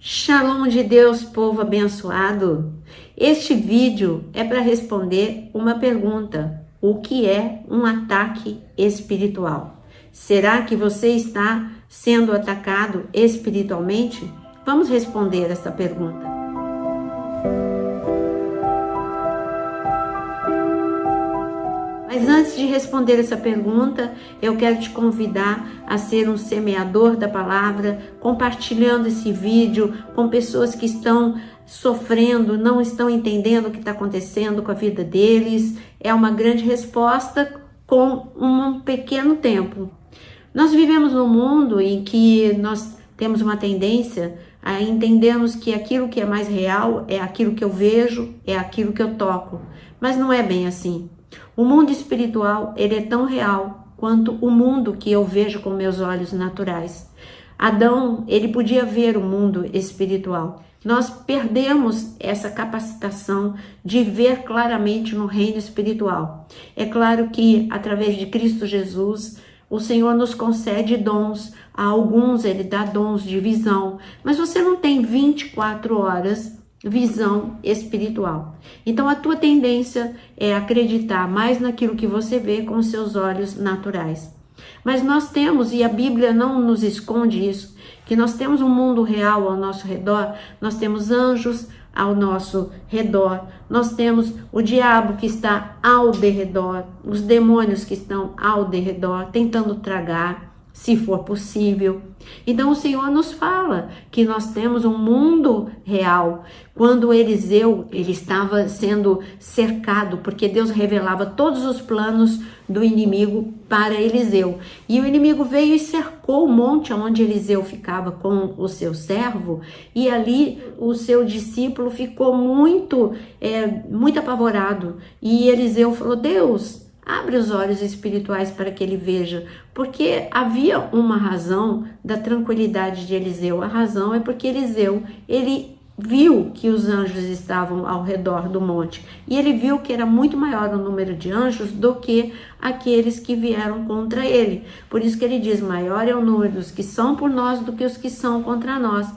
Shalom de Deus, povo abençoado! Este vídeo é para responder uma pergunta: o que é um ataque espiritual? Será que você está sendo atacado espiritualmente? Vamos responder essa pergunta. Mas antes de responder essa pergunta, eu quero te convidar a ser um semeador da palavra, compartilhando esse vídeo com pessoas que estão sofrendo, não estão entendendo o que está acontecendo com a vida deles. É uma grande resposta com um pequeno tempo. Nós vivemos num mundo em que nós temos uma tendência a entendermos que aquilo que é mais real é aquilo que eu vejo, é aquilo que eu toco. Mas não é bem assim. O mundo espiritual, ele é tão real quanto o mundo que eu vejo com meus olhos naturais. Adão, ele podia ver o mundo espiritual. Nós perdemos essa capacitação de ver claramente no reino espiritual. É claro que, através de Cristo Jesus, o Senhor nos concede dons. A alguns ele dá dons de visão, mas você não tem 24 horas visão espiritual. Então a tua tendência é acreditar mais naquilo que você vê com os seus olhos naturais. Mas nós temos, e a Bíblia não nos esconde isso, que nós temos um mundo real ao nosso redor, nós temos anjos ao nosso redor, nós temos o diabo que está ao derredor, os demônios que estão ao derredor, tentando tragar, se for possível. Então o Senhor nos fala que nós temos um mundo real. Quando Eliseu, ele estava sendo cercado, porque Deus revelava todos os planos do inimigo para Eliseu. E o inimigo veio e cercou o monte onde Eliseu ficava com o seu servo, e ali o seu discípulo ficou muito apavorado. E Eliseu falou: Deus, abre os olhos espirituais para que ele veja, porque havia uma razão da tranquilidade de Eliseu. A razão é porque Eliseu, ele viu que os anjos estavam ao redor do monte, e ele viu que era muito maior o número de anjos do que aqueles que vieram contra ele. Por isso que ele diz: maior é o número dos que são por nós do que os que são contra nós.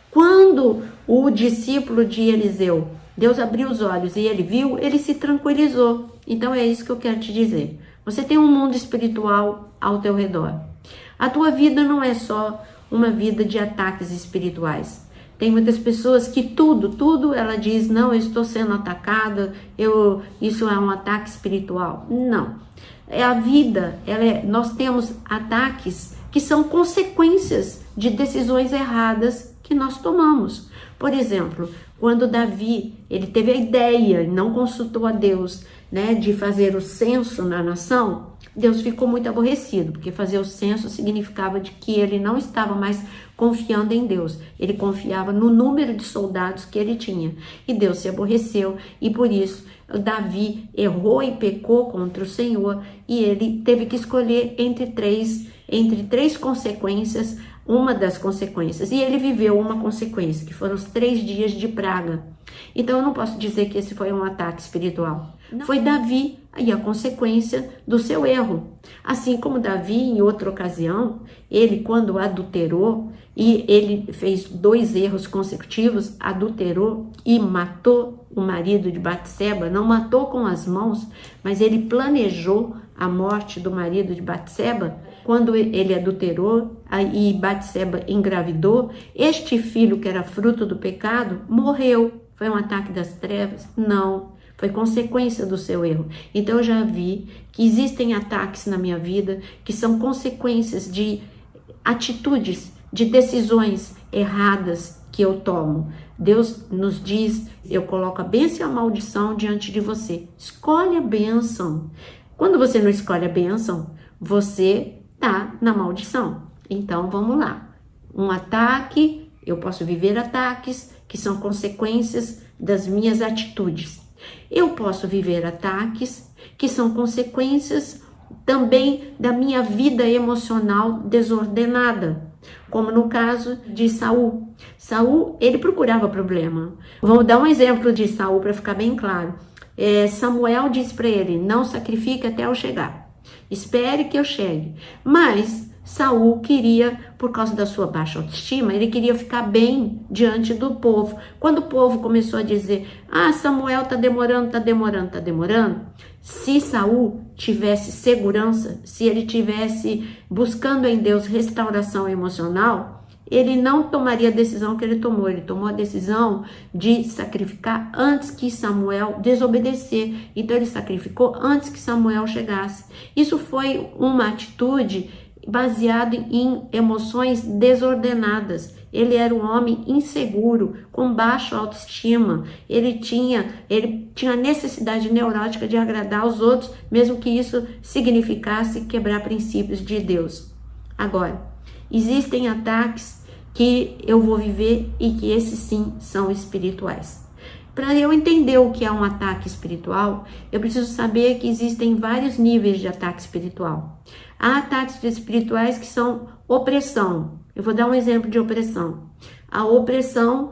Quando o discípulo de Eliseu, Deus abriu os olhos e ele viu, ele se tranquilizou. Então é isso que eu quero te dizer. Você tem um mundo espiritual ao teu redor. A tua vida não é só uma vida de ataques espirituais. Tem muitas pessoas que tudo ela diz: não, eu estou sendo atacada, isso é um ataque espiritual. Não. É a vida, nós temos ataques que são consequências de decisões erradas que nós tomamos. Por exemplo, quando Davi, ele teve a ideia, não consultou a Deus, de fazer o censo na nação, Deus ficou muito aborrecido, porque fazer o censo significava de que ele não estava mais confiando em Deus, ele confiava no número de soldados que ele tinha, e Deus se aborreceu, e por isso Davi errou e pecou contra o Senhor, e ele teve que escolher entre três consequências, uma das consequências, e ele viveu uma consequência, que foram os 3 dias de praga. Então eu não posso dizer que esse foi um ataque espiritual. Não. Foi Davi e a consequência do seu erro. Assim como Davi, em outra ocasião, ele quando adulterou, e ele fez 2 erros consecutivos, adulterou e matou o marido de Batseba, não matou com as mãos, mas ele planejou a morte do marido de Batseba. Quando ele adulterou e Batseba engravidou, este filho que era fruto do pecado morreu. Foi um ataque das trevas? Não. Foi consequência do seu erro. Então eu já vi que existem ataques na minha vida que são consequências de atitudes, de decisões erradas que eu tomo. Deus nos diz: eu coloco a bênção e a maldição diante de você. Escolhe a bênção. Quando você não escolhe a bênção, você está na maldição. Então vamos lá. Um ataque, eu posso viver ataques que são consequências das minhas atitudes. Eu posso viver ataques que são consequências também da minha vida emocional desordenada, como no caso de Saul. Saul, ele procurava problema. Vamos dar um exemplo de Saul para ficar bem claro. Samuel disse para ele: não sacrifique até eu chegar. Espere que eu chegue. Mas Saul queria, por causa da sua baixa autoestima, ele queria ficar bem diante do povo. Quando o povo começou a dizer, Samuel tá demorando, se Saul tivesse segurança, se ele tivesse buscando em Deus restauração emocional, ele não tomaria a decisão que ele tomou. Ele tomou a decisão de sacrificar antes que Samuel desobedecer. Então ele sacrificou antes que Samuel chegasse. Isso foi uma atitude baseada em emoções desordenadas. Ele era um homem inseguro, com baixa autoestima. Ele tinha necessidade neurótica de agradar aos outros, mesmo que isso significasse quebrar princípios de Deus. Agora, existem ataques que eu vou viver e que esses sim são espirituais. Para eu entender o que é um ataque espiritual, eu preciso saber que existem vários níveis de ataque espiritual. Há ataques espirituais que são opressão. Eu vou dar um exemplo de opressão. A opressão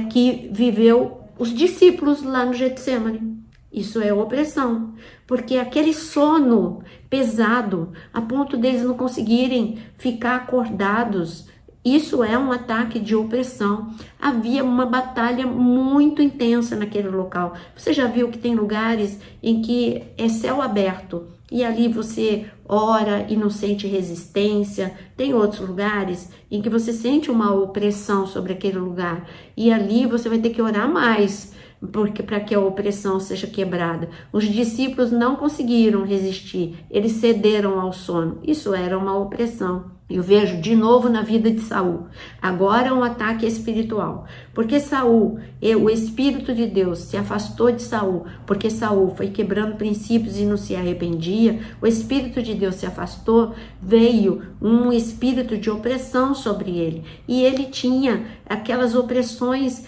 que viveu os discípulos lá no Getsemane. Isso é opressão, porque aquele sono pesado, a ponto deles não conseguirem ficar acordados, isso é um ataque de opressão. Havia uma batalha muito intensa naquele local. Você já viu que tem lugares em que é céu aberto e ali você ora e não sente resistência. Tem outros lugares em que você sente uma opressão sobre aquele lugar e ali você vai ter que orar mais, porque para que a opressão seja quebrada. Os discípulos não conseguiram resistir, eles cederam ao sono. Isso era uma opressão. Eu vejo de novo na vida de Saul. Agora é um ataque espiritual. Porque Saul, o Espírito de Deus se afastou de Saul, porque Saul foi quebrando princípios e não se arrependia. O Espírito de Deus se afastou, veio um espírito de opressão sobre ele. E ele tinha aquelas opressões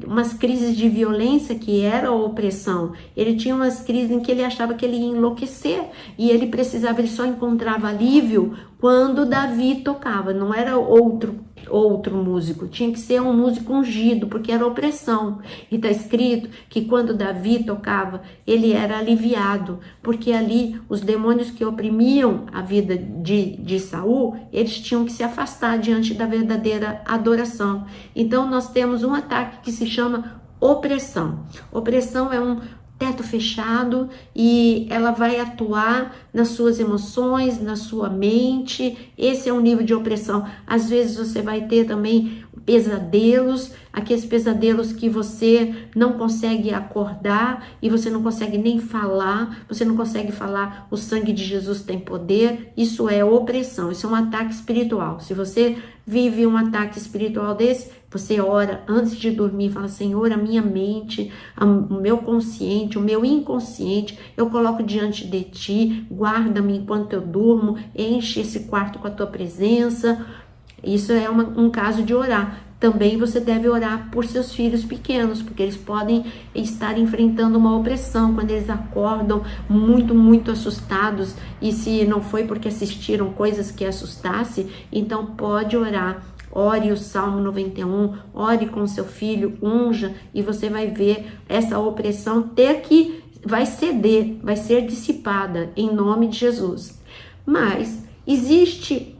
umas crises de violência que era a opressão. Ele tinha umas crises em que ele achava que ele ia enlouquecer e ele só encontrava alívio quando Davi tocava. Não era outro músico, tinha que ser um músico ungido, porque era opressão. E está escrito que quando Davi tocava, ele era aliviado, porque ali os demônios que oprimiam a vida de Saul, eles tinham que se afastar diante da verdadeira adoração. Então nós temos um ataque que se chama opressão. Opressão é um teto fechado e ela vai atuar nas suas emoções, na sua mente. Esse é um nível de opressão. Às vezes você vai ter também pesadelos, aqueles pesadelos que você não consegue acordar e você não consegue nem falar, você não consegue falar, o sangue de Jesus tem poder. Isso é opressão, isso é um ataque espiritual. Se você vive um ataque espiritual desse, você ora antes de dormir, fala: Senhor, a minha mente, o meu consciente, o meu inconsciente, eu coloco diante de ti, guarda-me enquanto eu durmo, enche esse quarto com a tua presença. Isso é um caso de orar. Também você deve orar por seus filhos pequenos, porque eles podem estar enfrentando uma opressão quando eles acordam muito, muito assustados, e se não foi porque assistiram coisas que assustasse, então pode orar. Ore o Salmo 91, ore com seu filho, unja, e você vai ver essa opressão vai ceder, vai ser dissipada em nome de Jesus. Mas existe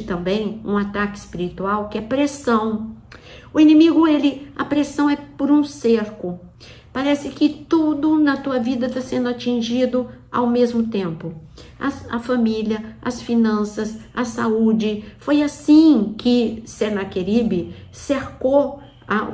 também um ataque espiritual que é pressão. O inimigo, a pressão é por um cerco. Parece que tudo na tua vida está sendo atingido ao mesmo tempo. A família, as finanças, a saúde. Foi assim que Senaqueribe cercou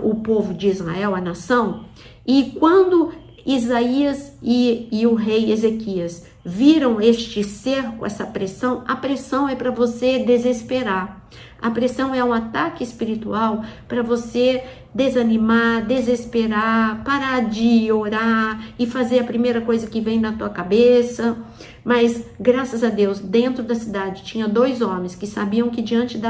o povo de Israel, a nação. E quando Isaías e o rei Ezequias viram este cerco, essa pressão, a pressão é para você desesperar. A pressão é um ataque espiritual para você desanimar, desesperar, parar de orar e fazer a primeira coisa que vem na tua cabeça. Mas, graças a Deus, dentro da cidade tinha 2 homens que sabiam que diante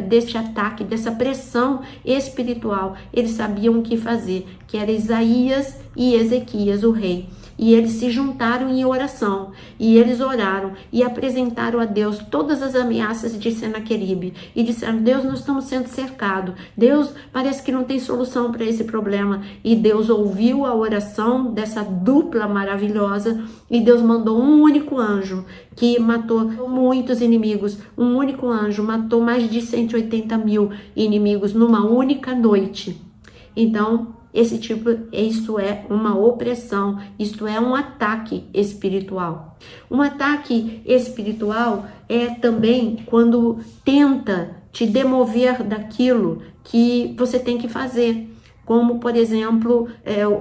deste ataque, dessa pressão espiritual, eles sabiam o que fazer, que era Isaías e Ezequias, o rei. E eles se juntaram em oração, e eles oraram e apresentaram a Deus todas as ameaças de Senaqueribe e disseram: Deus, nós estamos sendo cercados, Deus, parece que não tem solução para esse problema. E Deus ouviu a oração dessa dupla maravilhosa e Deus mandou um único anjo que matou muitos inimigos. Um único anjo matou mais de 180 mil inimigos numa única noite. Então, isto é uma opressão, isto é um ataque espiritual. Um ataque espiritual é também quando tenta te demover daquilo que você tem que fazer. Como, por exemplo,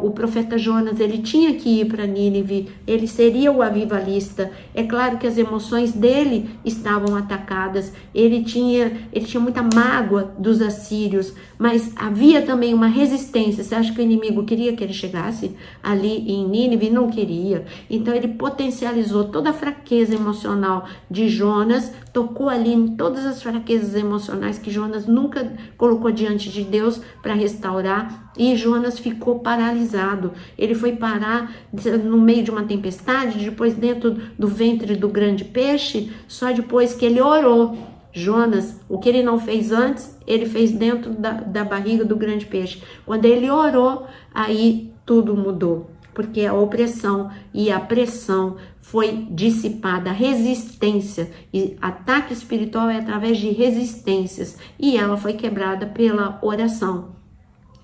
o profeta Jonas, ele tinha que ir para Nínive, ele seria o avivalista. É claro que as emoções dele estavam atacadas, ele tinha muita mágoa dos assírios, mas havia também uma resistência. Você acha que o inimigo queria que ele chegasse ali em Nínive? Não queria. Então ele potencializou toda a fraqueza emocional de Jonas, tocou ali em todas as fraquezas emocionais que Jonas nunca colocou diante de Deus para restaurar. E Jonas ficou paralisado. Ele foi parar no meio de uma tempestade, depois dentro do ventre do grande peixe, só depois que ele orou. Jonas, o que ele não fez antes, ele fez dentro da barriga do grande peixe. Quando ele orou, aí tudo mudou. Porque a opressão e a pressão foi dissipada, a resistência, e ataque espiritual é através de resistências, e ela foi quebrada pela oração.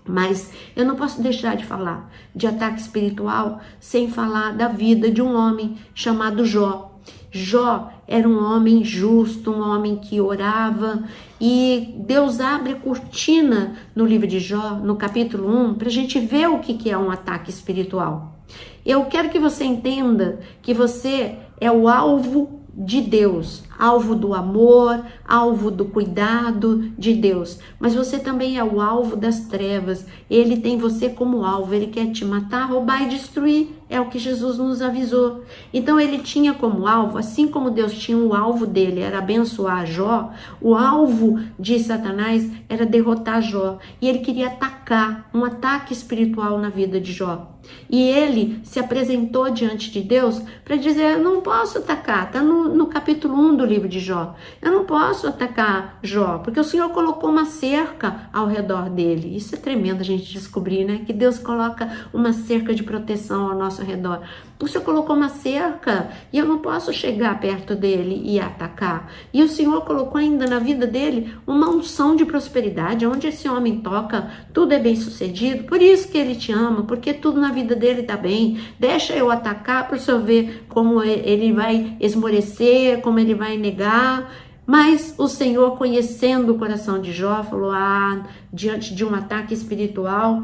Mas eu não posso deixar de falar de ataque espiritual sem falar da vida de um homem chamado Jó. Jó era um homem justo, um homem que orava, e Deus abre a cortina no livro de Jó, no capítulo 1, para a gente ver o que é um ataque espiritual. Eu quero que você entenda que você é o alvo de Deus, alvo do amor, alvo do cuidado de Deus, mas você também é o alvo das trevas. Ele tem você como alvo, ele quer te matar, roubar e destruir, é o que Jesus nos avisou. Então ele tinha como alvo, assim como Deus tinha o alvo dele, era abençoar Jó, o alvo de Satanás era derrotar Jó, e ele queria atacar, um ataque espiritual na vida de Jó. E ele se apresentou diante de Deus para dizer: eu não posso atacar, está no capítulo 1 do livro de Jó, eu não posso atacar Jó, porque o Senhor colocou uma cerca ao redor dele. Isso é tremendo a gente descobrir, né? Que Deus coloca uma cerca de proteção ao nosso redor. O Senhor colocou uma cerca e eu não posso chegar perto dele e atacar. E o Senhor colocou ainda na vida dele uma unção de prosperidade, onde esse homem toca, tudo é bem sucedido. Por isso que ele te ama, porque tudo na vida dele está bem. Deixa eu atacar para o Senhor ver como ele vai esmorecer, como ele vai negar. Mas o Senhor, conhecendo o coração de Jó, falou: diante de um ataque espiritual,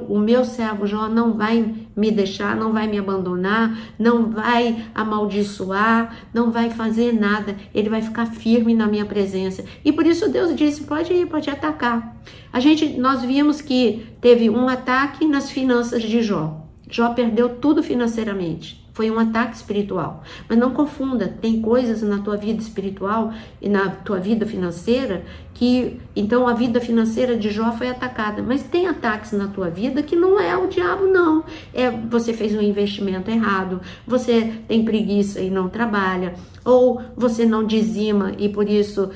o meu servo Jó não vai me deixar, não vai me abandonar, não vai amaldiçoar, não vai fazer nada, ele vai ficar firme na minha presença. E por isso Deus disse: pode ir, pode atacar. Nós vimos que teve um ataque nas finanças de Jó. Jó perdeu tudo financeiramente. Foi um ataque espiritual. Mas não confunda, tem coisas na tua vida espiritual e na tua vida financeira que, então, a vida financeira de Jó foi atacada. Mas tem ataques na tua vida que não é o diabo, não. Você fez um investimento errado, você tem preguiça e não trabalha, ou você não dizima e por isso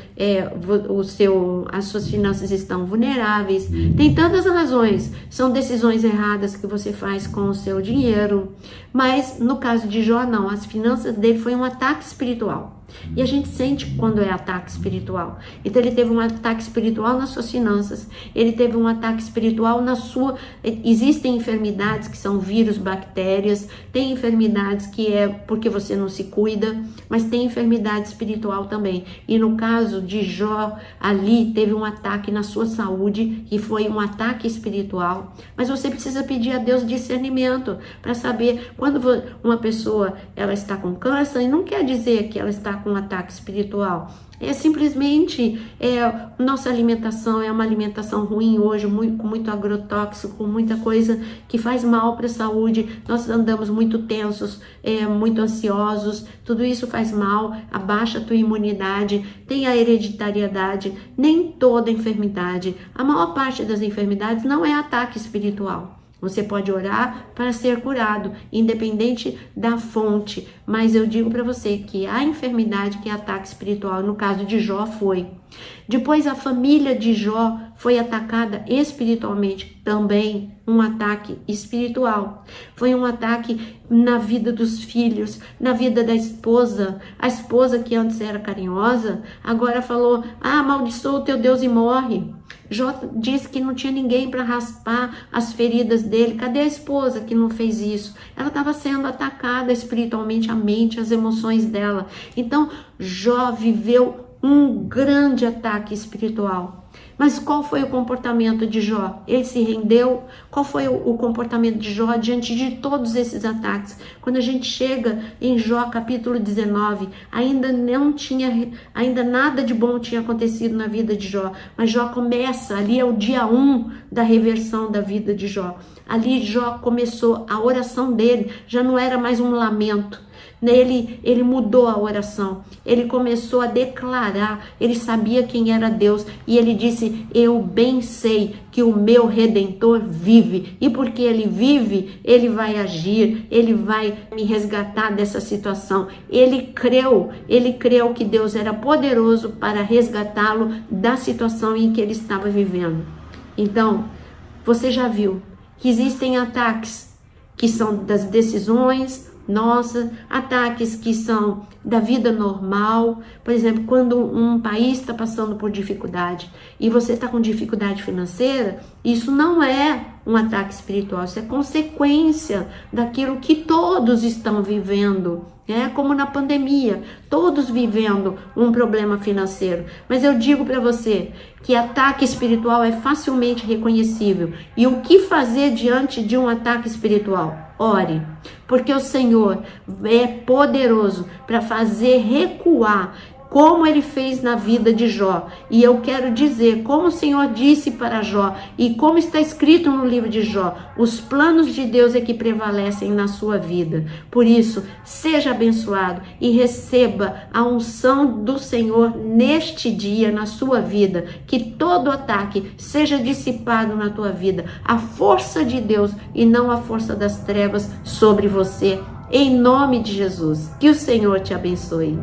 as suas finanças estão vulneráveis. Tem tantas razões, são decisões erradas que você faz com o seu dinheiro. Mas no caso de Jó, não, as finanças dele foi um ataque espiritual. E a gente sente quando é ataque espiritual. Então ele teve um ataque espiritual nas suas finanças, ele teve um ataque espiritual na sua... Existem enfermidades que são vírus, bactérias, tem enfermidades que é porque você não se cuida, mas tem enfermidade espiritual também. E no caso de Jó, ali teve um ataque na sua saúde, e foi um ataque espiritual. Mas você precisa pedir a Deus discernimento para saber quando uma pessoa ela está com câncer, e não quer dizer que ela está com um ataque espiritual. É simplesmente nossa alimentação é uma alimentação ruim hoje, com muito agrotóxico, com muita coisa que faz mal para a saúde. Nós andamos muito tensos, muito ansiosos, tudo isso faz mal, abaixa a tua imunidade, tem a hereditariedade. Nem toda enfermidade, a maior parte das enfermidades não é ataque espiritual. Você pode orar para ser curado, independente da fonte. Mas eu digo para você que há enfermidade que é ataque espiritual. No caso de Jó foi. Depois a família de Jó foi atacada espiritualmente. Também um ataque espiritual. Foi um ataque na vida dos filhos, na vida da esposa. A esposa que antes era carinhosa, agora falou, amaldiçoa o teu Deus e morre. Jó disse que não tinha ninguém para raspar as feridas dele. Cadê a esposa que não fez isso? Ela estava sendo atacada espiritualmente, a mente, as emoções dela. Então, Jó viveu um grande ataque espiritual. Mas qual foi o comportamento de Jó? Ele se rendeu? Qual foi o comportamento de Jó diante de todos esses ataques? Quando a gente chega em Jó capítulo 19, ainda nada de bom tinha acontecido na vida de Jó. Mas Jó começa, ali é o dia 1 da reversão da vida de Jó. Ali Jó começou, a oração dele já não era mais um lamento. Ele mudou a oração, ele começou a declarar, ele sabia quem era Deus e ele disse, eu bem sei que o meu Redentor vive e porque ele vive, ele vai agir, ele vai me resgatar dessa situação. Ele creu que Deus era poderoso para resgatá-lo da situação em que ele estava vivendo. Então, você já viu que existem ataques que são das decisões, ataques que são da vida normal. Por exemplo, quando um país está passando por dificuldade e você está com dificuldade financeira, isso não é um ataque espiritual, isso é consequência daquilo que todos estão vivendo. Como na pandemia, todos vivendo um problema financeiro. Mas eu digo para você que ataque espiritual é facilmente reconhecível. E o que fazer diante de um ataque espiritual? Ore, porque o Senhor é poderoso para fazer recuar, como ele fez na vida de Jó. E eu quero dizer, como o Senhor disse para Jó, e como está escrito no livro de Jó, os planos de Deus é que prevalecem na sua vida. Por isso, seja abençoado e receba a unção do Senhor neste dia, na sua vida. Que todo ataque seja dissipado na tua vida. A força de Deus e não a força das trevas sobre você. Em nome de Jesus, que o Senhor te abençoe.